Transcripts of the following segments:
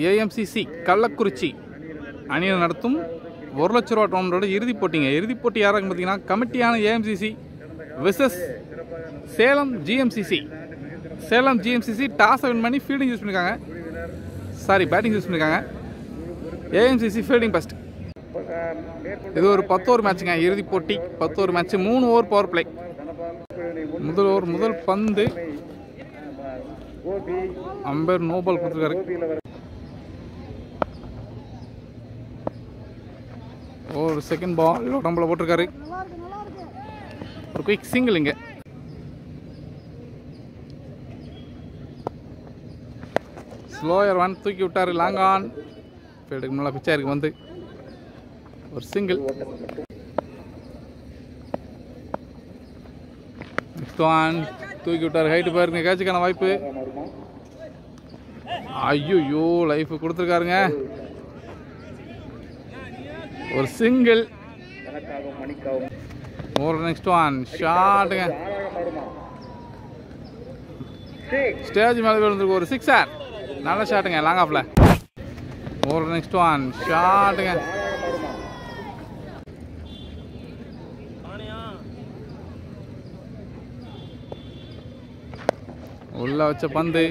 ஏஎம்சிசி கள்ளக்குறிச்சி அணியில் நடத்தும் 1 லட்ச ரூபா டோர்னமெண்டோட இறுதிப் போட்டிங்க. இறுதிப் போட்டி யாராக பார்த்தீங்கன்னா கமிட்டியான ஏஎம்சிசி வெர்சஸ் சேலம் ஜிஎம்சிசி. சேலம் ஜிஎம்சிசி டாஸை வின் பண்ணி ஃபீல்டிங் யூஸ் பண்ணியிருக்காங்க, பேட்டிங் யூஸ் பண்ணியிருக்காங்க. ஏஎம்சிசி ஃபீல்டிங் ஃபஸ்ட். இது ஒரு 10 ஓவர் மேட்சுங்க. இறுதிப் போட்டி 10 over match, 3 over power play. முதல் ஓவர் முதல் பந்து அம்பேர் நோபால் கொடுத்துருக்காரு. ஒரு செகண்ட் பால் உடம்புல போட்டிருக்காரு. ஒரு குயிக் சிங்கிள் இங்க. ஸ்லோயர் ஒன் தூக்கி விட்டாரு. லாங் ஆன் ஃபீல்டுக்கு முன்னாடி பிச்சா இருக்கு வந்து ஒரு சிங்கிள். நெக்ஸ்ட் ஒன் தூக்கி விட்டாரு. ஹைட்டு பாருங்க, கேட்சுக்கான வாய்ப்பு. ஐயோ லைஃப் கொடுத்துருக்காருங்க. ஒரு சிங்கிள். ஒரு நெக்ஸ்ட் ஒன் ஷாட்டுங்க. ஸ்டேஜ் மேலே விழுந்துருக்கு ஒரு 6 நல்ல ஷாட்டுங்க லாங் ஆஃப்ல. ஒரு நெக்ஸ்ட் ஒன் ஷாட்டுங்க. உள்ள வச்ச பந்து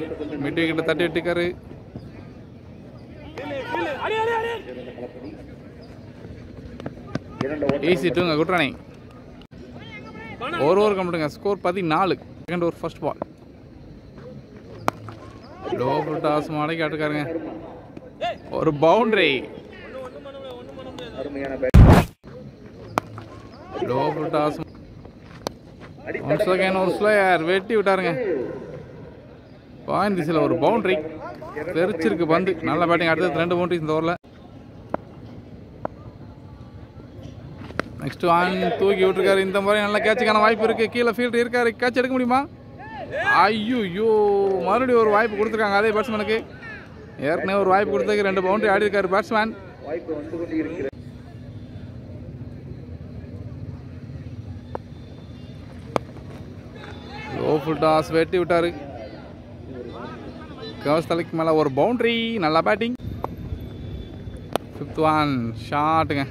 மிட் விக்கெட்டை தட்டி விட்டுக்காரு. ஈஸி டூங்க குட் ரன்னிங். ஒரு ஓவர் கம்ப்ளீட்டுங்க. Score 14. Second over first ball. Low full toss மாடி காட்டுக்காருங்க. ஒரு பவுண்டரி. லோ ஃபுல் டாஸ் ஒரு ஸ்லோயர் வெட்டி விட்டாருங்க. பாயிண்ட் திசையில் ஒரு பவுண்டரி தெரிச்சிருக்கு பந்து. நல்ல பேட்டிங். அடுத்தது 2 பவுண்டரிஸ் இந்த ஓவரில். நெக்ஸ்ட் ஒன் தூக்கி விட்டுருக்காரு. இந்த மாதிரி நல்ல கேட்சுக்கான வாய்ப்பு இருக்கு. கீழே ஃபீல்டர் இருக்காரு. கேட்ச் எடுக்க முடியுமா? ஐயோ மறுபடியும் ஒரு வாய்ப்பு கொடுத்துருக்காங்க அதே பேட்ஸ்மேனுக்கு. ஏற்கனவே ஒரு வாய்ப்பு கொடுத்ததுக்கு 2 பவுண்டரி ஆடி இருக்காரு பேட்ஸ்மேன். லோ ஃபுல் டாஸ் வெட்டி விட்டாரு. கவர்ஸ் தலைக்கு மேலே ஒரு பவுண்டரி. நல்லா பேட்டிங். 5th ஒன் ஷாட்டுங்க.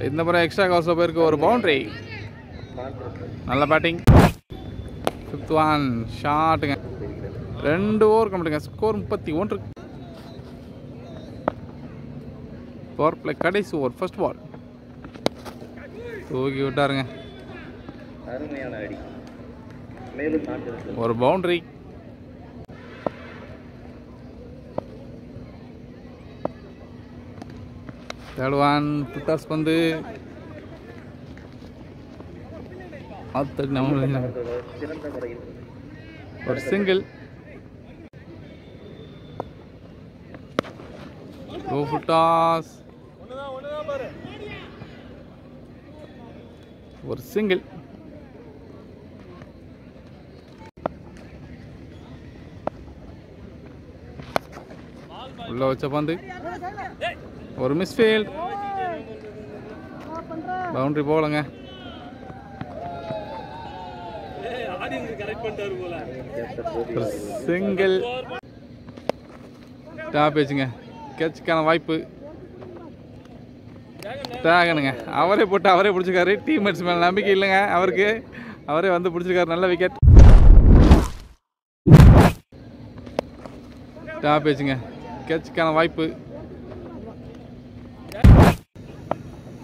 இந்த முறை எக்ஸ்ட்ரா கவர்ஸில் போயிருக்கு. ஒரு பவுண்டரி. நல்ல பேட்டிங். 5th ஒன் ஷாட்டுங்க. 2 ஓவர் கம்ப்ளீட்டுங்க. ஸ்கோர் 31. பவர் பிளே கடைசி ஓவர் ஃபர்ஸ்ட் பால். தூக்கி விட்டாருங்க. ஒரு பவுண்டரி. தேர்ட் ஒன் புட்டாஸ் பந்து ஒரு சிங்கிள். லோ ஃபுல் டாஸ் ஒரு சிங்கிள். உள்ள வச்ச பந்து ஒரு மிஸ்ஃபீல்ட். பவுண்டரி போலங்க. சிங்கிள். டாப் பேச்சுங்க. கேட்சுக்கான வாய்ப்பு. டேகனுங்க. அவரே போட்டு அவரே பிடிச்சிருக்காரு. டீம்மேட்ஸ் மேலே நம்பிக்கை இல்லைங்க அவருக்கு. அவரே வந்து பிடிச்சிருக்காரு. நல்ல விக்கெட். டாப் பேச்சுங்க. கேட்சுக்கான வாய்ப்பு.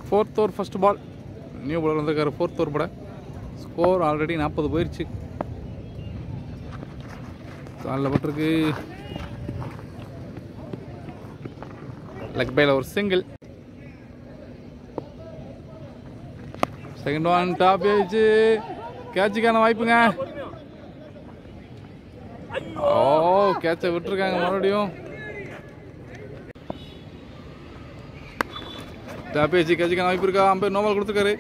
4th over first ball. New bowler வந்திருக்காரு 4th ஓவர் போட. ஸ்கோர் ஆல்ரெடி 40 போயிடுச்சு. காலில் பட்டிருக்கு. லெக் பைல ஒரு சிங்கிள். செகண்ட் ஒன் டாப் ஆயிடுச்சு. கேட்சுக்கான வாய்ப்புங்க. ஓ கேட்சை விட்டுருக்காங்க மறுபடியும். டாப் ஆயிடுச்சு. கேட்சுக்கான வாய்ப்பு இருக்கா? அம்பையர் நோபால் கொடுத்துருக்காரு.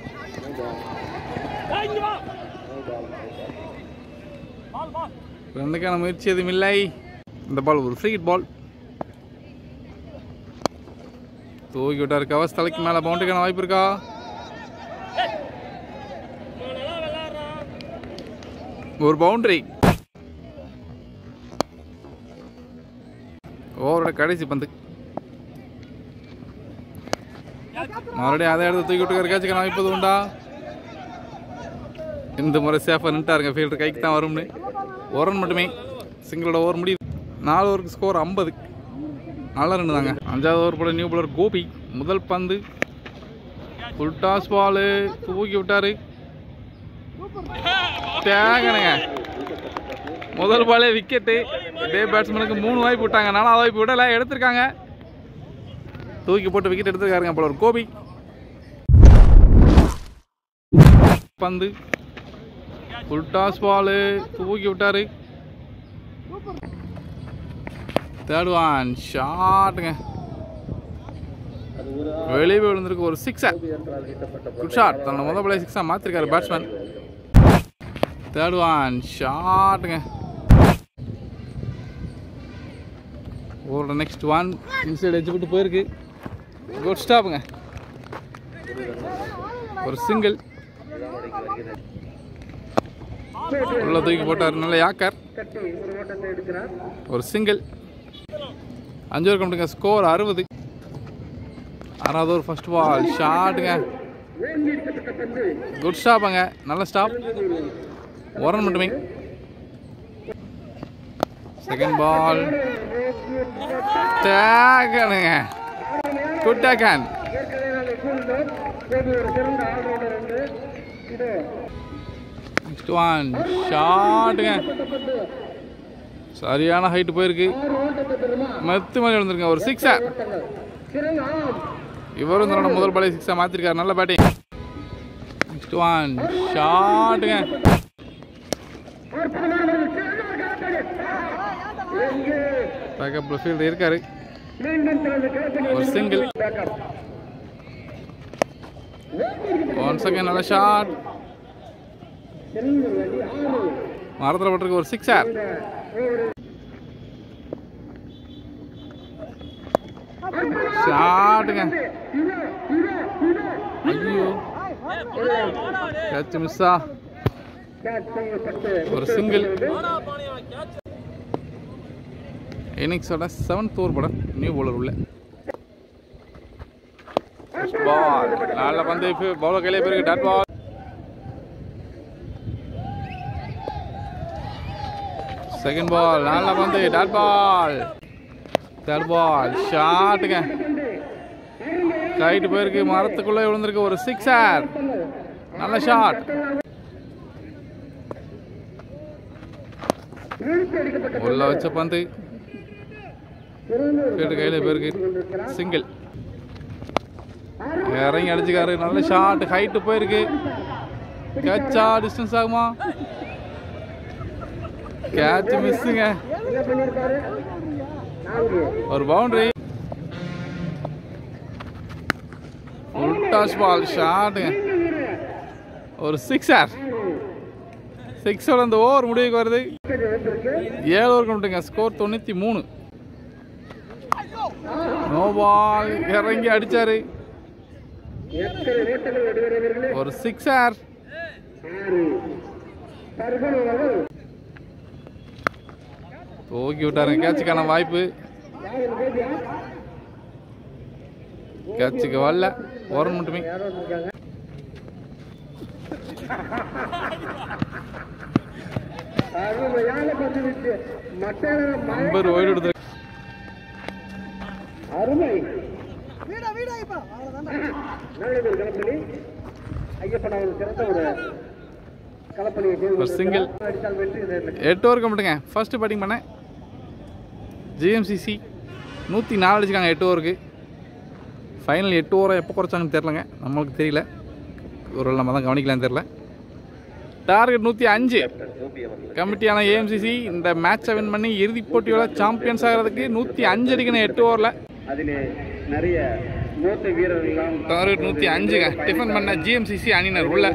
ரன்னுக்கான முயற்சி எதுவும் இல்லை. இந்த பால் ஒரு ஃப்ரீ ஹிட் பால். தூக்கி விட்டாரு. கவர்ஸ் தலைக்கு மேல. பவுண்டரிக்கான வாய்ப்பு இருக்கா? ஒரு பவுண்டரி. ஓவரோட கடைசி பந்து. மறுபடியும் அதே இடத்துல தூக்கி விட்டுருக்காரு. கேட்சுக்கான வாய்ப்பு உண்டா? இந்த முறை சேஃபாக நின்ட்டாருங்க. ஃபீல்டர் கைக்கு தான் வரும்னு. ஒரு ரன் மட்டுமே. சிங்கிளோட ஓவர் முடியுது. 4 ஓவருக்கு ஸ்கோர் 50. நல்ல ரன் தாங்க. 5வது ஓவர் போல நியூ பாலர் கோபி. முதல் பந்து ஃபுல் டாஸ் பால். தூக்கி விட்டாரு. தேங்கனுங்க. முதல் பாலே விக்கெட்டு. இதே பேட்ஸ்மேனுக்கு 3 வாய்ப்பு விட்டாங்க. 4வது வாய்ப்பு விடல. எடுத்திருக்காங்க. தூக்கி போட்டு விக்கெட் எடுத்திருக்காருங்க பாலர் கோபி. பந்து ஃபுல் டாஸ் பால். தூக்கி விட்டாரு. தேர்ட் ஒன் ஷாட்டுங்க. வெளியே விழுந்திருக்கு. ஒரு சிக்ஸர். Good shot. தன்னோட முதல் பாலே சிக்ஸா மாத்திருக்காரு பேட்ஸ்மேன். தேர்ட் ஒன் ஷாட்டுங்க. ஓவரோட நெக்ஸ்ட் ஒன் இன்சைட் எட்ஜ் விட்டு போயிருக்கு. குட் ஸ்டாப்புங்க. ஒரு சிங்கிள். உள்ள தூக்கி போட்டார். நல்ல யாக்கர். ஒரு சிங்கிள். 5 over complete. ஸ்கோர் 60. 6வது ஓவர் ஃபர்ஸ்ட் பால் ஷாட்டுங்க. குட் ஸ்டாப்புங்க. நல்ல ஸ்டாப். ஒரு ரன் மட்டுமே. செகண்ட் பால் டேகனுங்க. Good taken. நெக்ஸ்ட் ஒன் ஷாட்டுங்க. சரியான ஹைட் போயிருக்கு. மெத்து மாதிரி விழுந்திருங்க. ஒரு சிக்ஸர். இவரும் தன்னோட முதல் பாலே சிக்ஸா மாத்திருக்காரு. நல்ல பேட்டிங். நெக்ஸ்ட் ஒன் ஷாட்டுங்க. பேக்கப் ஃபீல்டர் இருக்காரு. ஒரு சிங்கிள். ஒன்ஸ் அகைன் நல்ல ஷாட். மரத்தில் பட்டிருக்கு. ஒரு சிக்ஸர். ஷாட்டுங்க. ஐயோ கேட்ச் மிஸ்ஸா. ஒரு சிங்கிள். இன்னிங்ஸோட 7th ஓவர் படம் நியூ பவுலர் உள்ள பால். நல்ல பந்து. பவுலர் கையிலே போயிருக்கு. Dot ball. Second ball. நல்ல பந்து. Dot ball. தேர்ட் பால் ஷாட்டுங்க. கைட்டு போயிருக்கு. மரத்துக்குள்ளே விழுந்திருக்கு. ஒரு சிக்ஸர். நல்ல ஷாட். உள்ள வச்ச பந்து கையில போயிருக்கு. சிங்கிள். இறங்கி அடிச்சுக்காரு. நல்ல ஷாட். ஹைட்டு போயிருக்கு. கேட்சா? டிஸ்டன்ஸ் ஆகுமா? கேட்ச் மிஸ்ஸுங்க. ஒரு பவுண்டரி. ஃபுல் டாஸ் பால் ஷாட்டுங்க. ஒரு சிக்ஸர். சிக்ஸோட அந்த ஓவர் முடிவுக்கு வருது. 7 ஓவர் கம்ப்ளீட்டுங்க. ஸ்கோர் 93. No ball. இறங்கி அடிச்சாரு. ஒரு சிக்ஸர். தூக்கி விட்டாருங்க. கேட்சுக்கான வாய்ப்பு. கேட்சுக்கு வரல. ஒரு ரன் மட்டுமே. நம்பர் ஓய்டு எடுத்து. சிங்கிள். 8 ஓவர் கம்ப்ளீட்டுங்க. ஃபர்ஸ்ட் பேட்டிங் பண்ண ஜிஎம்சிசி 104 அடிச்சுக்காங்க 8 ஓவருக்கு. ஃபைனல் 8 ஓவரை எப்போ குறைச்சாங்கன்னு தெரிலங்க, நம்மளுக்கு தெரியல, ஒரு நம்ம தான் கவனிக்கலான்னு தெரில. டார்கெட் 105. கமிட்டியான ஏஎம்சிசி இந்த மேட்சை வின் பண்ணி இறுதிப் போட்டியோட சாம்பியன்ஸ் ஆகிறதுக்கு 105 அடிக்கணும் 8 ஓவரில். டார்கெட் 105ங்க. டிஃபன் பண்ண ஜிஎம்சிசி அணியினர் உள்ள.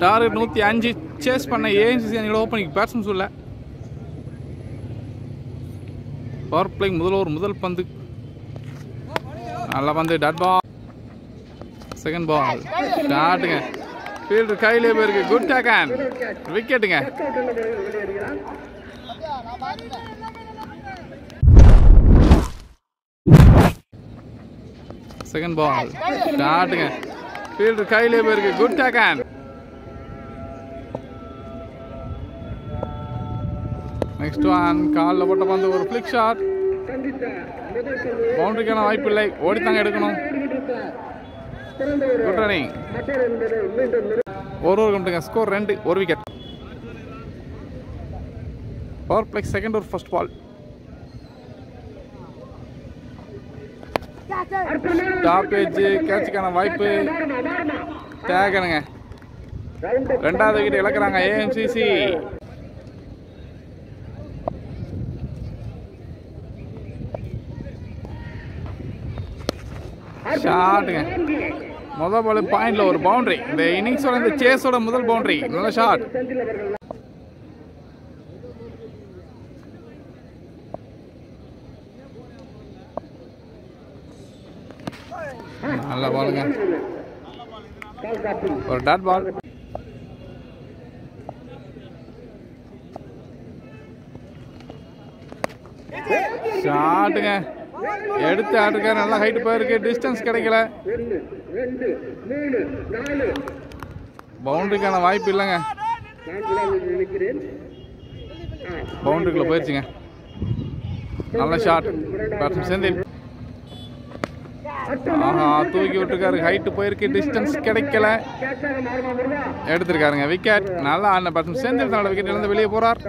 டார்கெட் 105 சேஸ் பண்ண ஏஎம்சிசி அணியோட ஓப்பனிங் பேட்ஸ்மேன்ஸ் உள்ள. பவர் பிளே முதல் ஓவர் முதல் பந்து நல்ல பந்து, டாட் பால். செகண்ட் பால் ஷாட்டுங்க, ஃபீல்டர் கையிலே போயிருக்கு, குட் டேக்கன், விக்கெட்டுங்க. செகண்ட் பால் ஷாட்டுங்க, ஃபீல்டர் கையிலே போயிருக்கு, குட் டேக்கன். நெக்ஸ்ட் ஒன் காலில் போட்ட பந்து, ஒரு ஃபிளிக் ஷாட், பவுண்டரிக்கான வாய்ப்பு இல்லை, ஓடித்தாங்க எடுக்கணும். Good running. ஒரு ஓவர் கம்ப்ளீட்டுங்க, score 2, 1 wicket. Power play second over first ball. Top edge கேட்சுக்கான வாய்ப்பு, டேகனுங்க. 2வது விக்கெட் இழக்கிறாங்க ஏஎம்சிசி. ஷாட்டுங்க, முதல் பால் பாயிண்ட்ல ஒரு பவுண்டரி. இந்த இன்னிங்ஸோட இந்த சேஸோட முதல் பவுண்டரி, நல்ல ஷாட். நல்ல பாலுங்க, ஒரு டாட் பால். ஷாட்டுங்க, எடுத்து ஆட்டுக்க, நல்லா ஹைட் போயிருக்கு, டிஸ்டன்ஸ் கிடைக்கல, பவுண்டரிக்கான வாய்ப்பு இல்லைங்க. பவுண்டரிக்குள்ள போயிடுச்சுங்க. நல்ல ஷாட் பேட்ஸ்மேன் செந்தில். ஆஹா, தூக்கி விட்டுருக்காரு, ஹைட்டு போயிருக்கு, டிஸ்டன்ஸ் கிடைக்கல, எடுத்திருக்காருங்க, விக்கெட். நல்லா ஆடின பேட்ஸ்மேன் செந்தில் தன்னோட விக்கெட் இழந்து வெளியே போறார்.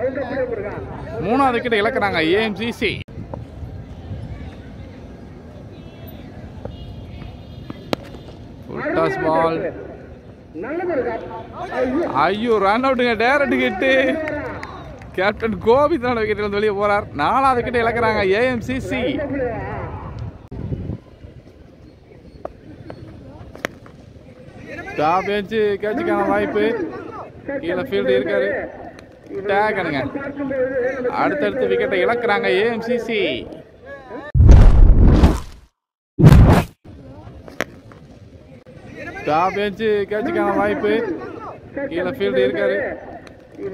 3வது விக்கெட் இழக்கிறாங்க ஏஎம்சிசி. டாஸ் பால், ஐயோ ரன் அவுட்டுங்க, டைரக்ட் ஹிட். கேப்டன் கோபி தன்னோட விக்கெட் இழந்து வெளியே போறார். 4வது விக்கெட் இழக்கிறாங்க ஏஎம்சிசி. டாப் ஏஜ் கேட்சுக்கான வாய்ப்பு, கீழே ஃபீல்டு இருக்காரு, டேகனுங்க. அடுத்தடுத்து விக்கெட்டை இழக்கிறாங்க ஏஎம்சிசி. டாப் ஏஜ் கேட்சுக்கான வாய்ப்பு, கீழே ஃபீல்டு இருக்காரு,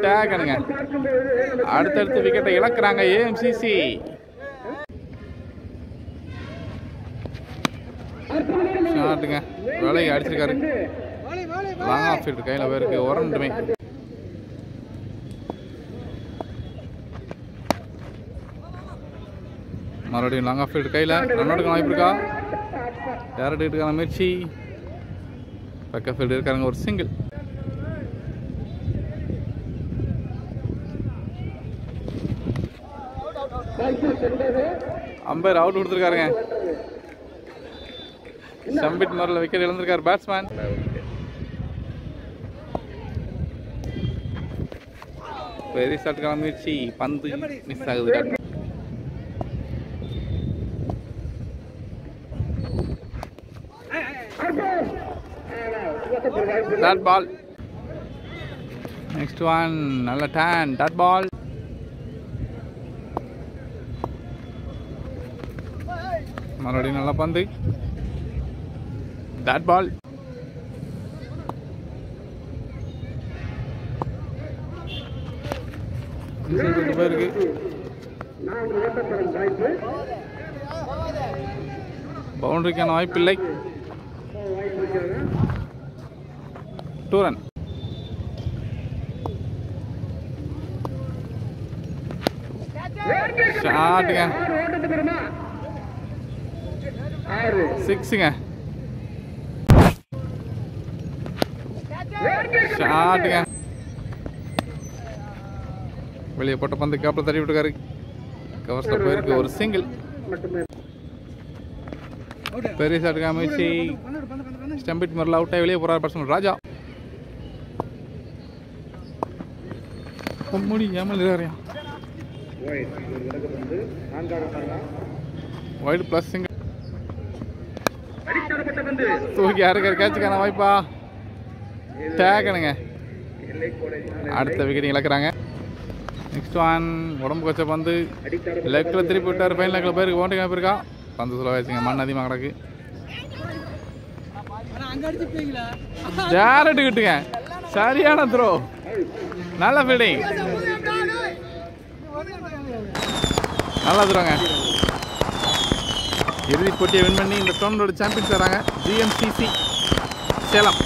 டேகனுங்க. அடுத்தடுத்து விக்கெட்டை இழக்கிறாங்க ஏஎம்சிசி. ஷாட்டுங்க, வேலையை அடிச்சிருக்காரு, லாங் ஆஃப் ஃபீல்டு கையில் போயிருக்கு, ஒரு ரெண்டுமே. மறுபடியும் லாங் ஆஃப் ஃபீல்டு கையில், ரன் அவுட்டுக்கான வாய்ப்பு இருக்கா, டேரக்ட் ஹிட்டுக்கான முயற்சி, பக்க ஃபீல்டு இருக்காருங்க, ஒரு சிங்கிள். அம்பையர் அவுட் கொடுத்துருக்காருங்க. சம்பிட் மரில் விக்கெட் இழந்திருக்காரு பேட்ஸ்மேன். பெரிய ஷாட்டுக்கான முயற்சி, பந்து மிஸ் ஆகுது. Dot ball. நெக்ஸ்ட் ஒன், நல்ல டேன், டாட் பால். மறுபடியும் நல்ல பந்து, டாட் பால். போயிருக்கு, பவுண்டரிக்கான வாய்ப்பு இல்லை, 2 ரன். ஷாட்டுங்க, 6ங்க, ஷாட்டுங்க, வெளியே போட்ட பந்து கேப்ல தள்ளி விட்டுருக்காரு, கவர்ஸ்ல போயிருக்கு, ஒரு சிங்கிள். பெரிய ஷாட் காமிச்சு ஸ்டம்பிட் மரில் அவுட் ஆகி வெளியே போகிறார் பர்சன் ராஜா. முடியாமல் இருக்காரியா வைடு ப்ளஸ் தூக்கி யாருக்கு கேட்சுக்கான வாய்ப்பா டேக்கனுங்க. அடுத்த விக்கெட் இழக்கிறாங்க. நெக்ஸ்ட் ஒன் உடம்பு வச்ச பந்து லெக்கில் திருப்பி விட்டார். ஃபைனல் லெக்கில் பேருக்கு ஓட்டு காப்பிருக்கா. பந்து சொல்ல வச்சுங்க. மண் அதிகமாக கிடக்கு. டேரக்ட் கிட்டுங்க. சரியான த்ரோ. நல்ல ஃபீல்டிங். நல்லா த்ரோங்க. இறுதிப் போட்டியை வின் பண்ணி இந்த டோர்னமெண்டோட சாம்பியன்ஸ் வராங்க GMCC சேலம்.